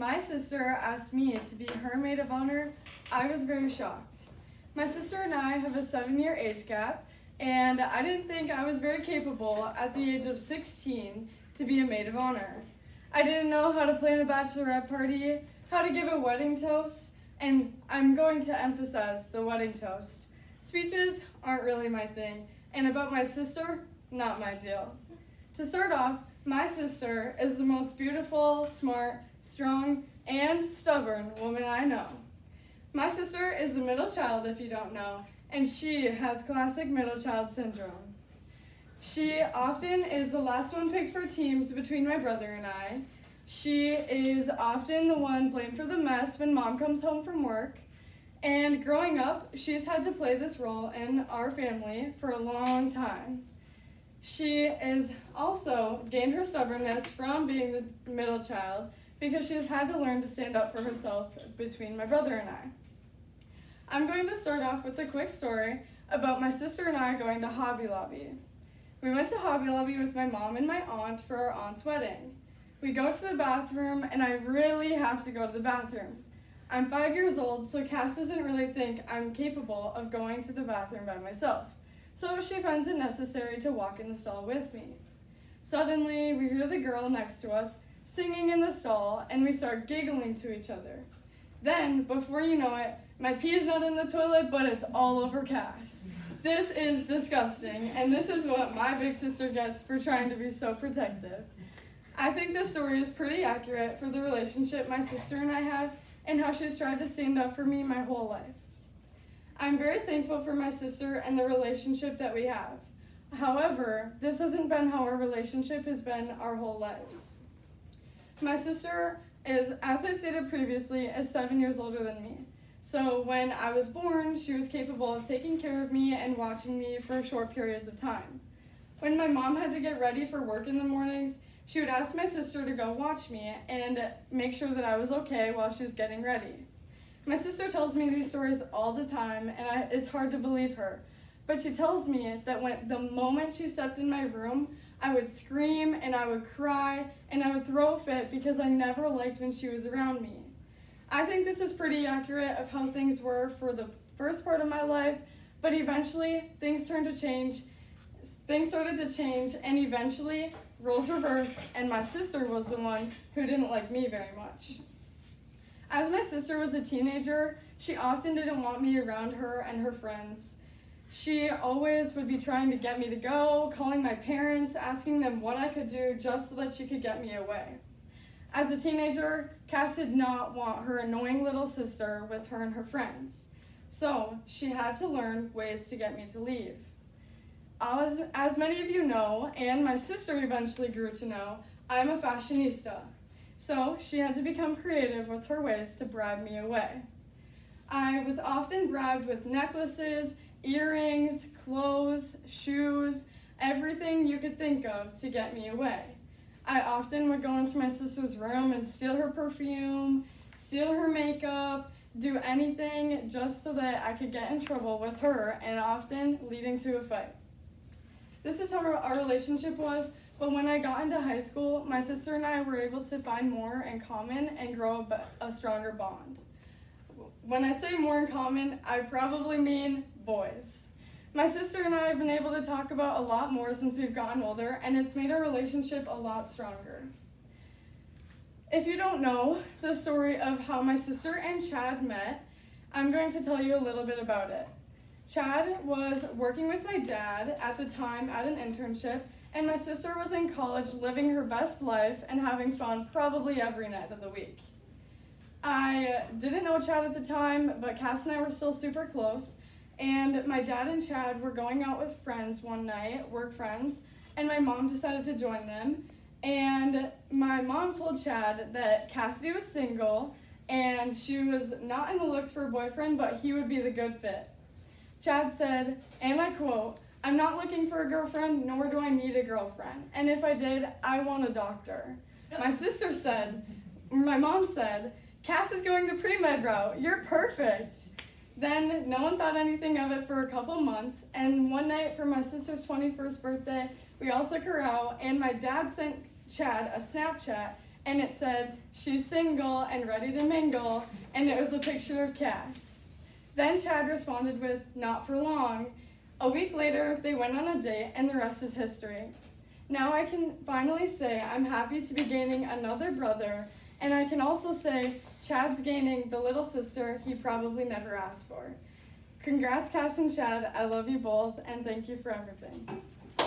my sister asked me to be her maid of honor, I was very shocked. My sister and I have a 7-year age gap, and I didn't think I was very capable at the age of 16 to be a maid of honor. I didn't know how to plan a bachelorette party, how to give a wedding toast, and I'm going to emphasize the wedding toast. Speeches aren't really my thing, and about my sister, not my deal. To start off, my sister is the most beautiful, smart, strong, and stubborn woman I know. My sister is the middle child, if you don't know, and she has classic middle child syndrome. She often is the last one picked for teams between my brother and I. She is often the one blamed for the mess when mom comes home from work. And growing up, she's had to play this role in our family for a long time. She has also gained her stubbornness from being the middle child because she's had to learn to stand up for herself between my brother and I. I'm going to start off with a quick story about my sister and I going to Hobby Lobby. We went to Hobby Lobby with my mom and my aunt for our aunt's wedding. We go to the bathroom, and I really have to go to the bathroom. I'm 5 years old, so Cass doesn't really think I'm capable of going to the bathroom by myself, so she finds it necessary to walk in the stall with me. Suddenly, we hear the girl next to us singing in the stall, and we start giggling to each other. Then, before you know it, my pee is not in the toilet, but it's all over Cass. This is disgusting, and this is what my big sister gets for trying to be so protective. I think this story is pretty accurate for the relationship my sister and I have and how she's tried to stand up for me my whole life. I'm very thankful for my sister and the relationship that we have. However, this hasn't been how our relationship has been our whole lives. My sister is, as I stated previously, is 7 years older than me. So when I was born, she was capable of taking care of me and watching me for short periods of time. When my mom had to get ready for work in the mornings, she would ask my sister to go watch me and make sure that I was okay while she was getting ready. My sister tells me these stories all the time, and it's hard to believe her. But she tells me that the moment she stepped in my room, I would scream and I would cry and I would throw a fit because I never liked when she was around me. I think this is pretty accurate of how things were for the first part of my life, but eventually things started to change, and eventually roles reversed, and my sister was the one who didn't like me very much. As my sister was a teenager, she often didn't want me around her and her friends. She always would be trying to get me to go, calling my parents, asking them what I could do just so that she could get me away. As a teenager, Cass did not want her annoying little sister with her and her friends, so she had to learn ways to get me to leave. As many of you know, and my sister eventually grew to know, I'm a fashionista, so she had to become creative with her ways to bribe me away. I was often bribed with necklaces, earrings, clothes, shoes, everything you could think of to get me away. I often would go into my sister's room and steal her perfume, steal her makeup, do anything just so that I could get in trouble with her, and often leading to a fight. This is how our relationship was, but when I got into high school, my sister and I were able to find more in common and grow a stronger bond. When I say more in common, I probably mean boys. My sister and I have been able to talk about a lot more since we've gotten older, and it's made our relationship a lot stronger. If you don't know the story of how my sister and Chad met, I'm going to tell you a little bit about it. Chad was working with my dad at the time at an internship, and my sister was in college living her best life and having fun probably every night of the week. I didn't know Chad at the time, but Cass and I were still super close, and my dad and Chad were going out with friends one night, work friends, and my mom decided to join them. And my mom told Chad that Cassidy was single and she was not in the looks for a boyfriend, but he would be the good fit. Chad said, and I quote, "I'm not looking for a girlfriend, nor do I need a girlfriend. And if I did, I want a doctor." My mom said, "Cass is going the pre-med route. You're perfect." Then no one thought anything of it for a couple months, and one night for my sister's 21st birthday, we all took her out, and my dad sent Chad a Snapchat and it said, "She's single and ready to mingle," and it was a picture of Cass. Then Chad responded with, "Not for long." A week later, they went on a date, and the rest is history. Now I can finally say I'm happy to be gaining another brother, and I can also say Chad's gaining the little sister he probably never asked for. Congrats, Cass and Chad. I love you both, and thank you for everything.